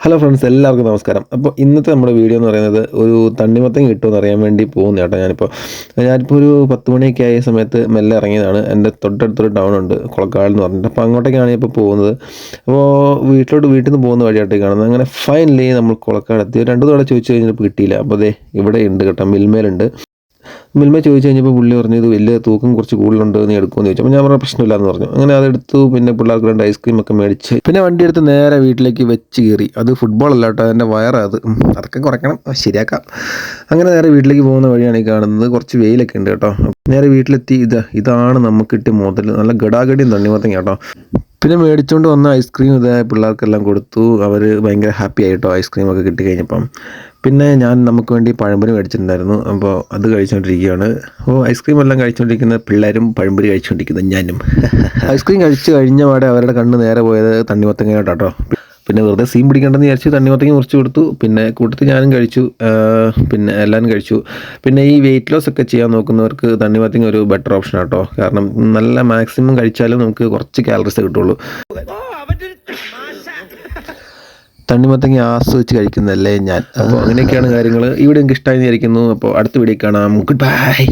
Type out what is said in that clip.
Hello friends, എല്ലാവർക്കും നമസ്കാരം. അപ്പോൾ ഇന്നത്തെ നമ്മുടെ വീഡിയോ എന്ന് പറയുന്നത് ഒരു തണ്ണിമത്തൻ കിട്ടുമെന്ന് അറിയാൻ വേണ്ടി പോകുന്ന കേട്ടോ. ഞാനിപ്പോൾ ഒരു 10 മണിയൊക്കെ ആയ സമയത്ത് മെല്ലെ ഇറങ്ങിയതാണ്. എൻ്റെ തൊട്ടടുത്തൊരു ടൗൺ ഉണ്ട്, കൊളക്കാട് എന്ന് പറഞ്ഞിട്ട്. അപ്പോൾ അങ്ങോട്ടേക്കാണ് ഇപ്പോൾ പോകുന്നത്. അപ്പോൾ വീട്ടിൽ നിന്ന് പോകുന്ന വഴിയായിട്ട് കാണുന്നത്. അങ്ങനെ ഫൈനലി നമ്മൾ കൊളക്കാട് എത്തി. 2 തവണ ചോദിച്ചു കഴിഞ്ഞപ്പോൾ കിട്ടിയില്ല. അപ്പോൾ അതെ ഇവിടെ ഉണ്ട് കേട്ടോ, മിൽമേലുണ്ട്. മിൽമ ചോദിച്ചു കഴിഞ്ഞപ്പോൾ പുള്ളി പറഞ്ഞു ഇത് വലിയ തൂക്കം കുറച്ച് കൂടുതലുണ്ട്, നീ എടുക്കുമെന്ന് ചോദിച്ചു. അപ്പോൾ ഞാൻ പറഞ്ഞ പ്രശ്നമില്ലാന്ന് പറഞ്ഞു. അങ്ങനെ അതെടുത്തു. പിന്നെ പിള്ളേർക്ക് 2 ഐസ്ക്രീം ഒക്കെ മേടിച്ച് പിന്നെ വണ്ടി എടുത്ത് നേരെ വീട്ടിലേക്ക് വെച്ച് കയറി. അത് ഫുട്ബോൾ അല്ല കേട്ടോ, എൻ്റെ വയറത് അതൊക്കെ കുറയ്ക്കണം, ശരിയാക്കാം. അങ്ങനെ നേരെ വീട്ടിലേക്ക് പോകുന്ന വഴിയാണ് ഈ കാണുന്നത്. കുറച്ച് വെയിലൊക്കെ ഉണ്ട് കേട്ടോ. നേരെ വീട്ടിലെത്തി. ഇതാണ് നമുക്ക് കിട്ടിയ മുതൽ. നല്ല ഗടാഗടിയും തണ്ണിമത്തൻ കേട്ടോ. പിന്നെ മേടിച്ചുകൊണ്ട് വന്ന ഐസ്ക്രീം പിള്ളേർക്കെല്ലാം കൊടുത്തു. അവർ ഭയങ്കര ഹാപ്പി ആയിട്ടോ ഐസ്ക്രീമൊക്കെ കിട്ടി കഴിഞ്ഞപ്പം. പിന്നെ നമുക്ക് വേണ്ടി പഴംപൊരി മേടിച്ചിട്ടുണ്ടായിരുന്നു. അപ്പോൾ അത് കഴിച്ചുകൊണ്ടിരിക്കുകയാണ്. അപ്പോൾ ഐസ്ക്രീം എല്ലാം കഴിച്ചുകൊണ്ടിരിക്കുന്ന പിള്ളേരും പഴംപൊരി കഴിച്ചുകൊണ്ടിരിക്കുന്നത് ഞാനും. ഐസ്ക്രീം കഴിച്ച് കഴിഞ്ഞ പാടെ അവരുടെ കണ്ണ് നേരെ പോയത് തണ്ണിമത്തങ്ങയോട്ടോ. പിന്നെ വെറുതെ സീൻ പിടിക്കേണ്ടെന്ന് വിചാരിച്ച് തണ്ണിമത്തങ്ങ മുറിച്ച് കൊടുത്തു. പിന്നെ കൂട്ടത്തിൽ ഞാനും കഴിച്ചു. പിന്നെ എല്ലാവരും കഴിച്ചു. പിന്നെ ഈ വെയിറ്റ് ലോസ് ഒക്കെ ചെയ്യാൻ നോക്കുന്നവർക്ക് തണ്ണിമത്തങ്ങ ഒരു ബെറ്റർ ഓപ്ഷൻ ആട്ടോ. കാരണം നല്ല മാക്സിമം കഴിച്ചാലും നമുക്ക് കുറച്ച് കാലറീസ് കിട്ടുള്ളൂ. തണ്ണിമത്തങ്ങ ആസ്വദിച്ച് കഴിക്കുന്നതല്ലേ ഞാൻ. അപ്പോൾ അങ്ങനെയൊക്കെയാണ് കാര്യങ്ങൾ. ഈ വീഡിയോ എനിക്ക് ഇഷ്ടമായി വിചാരിക്കുന്നു. അപ്പോൾ അടുത്ത വീഡിയോ കാണാം. Good bye.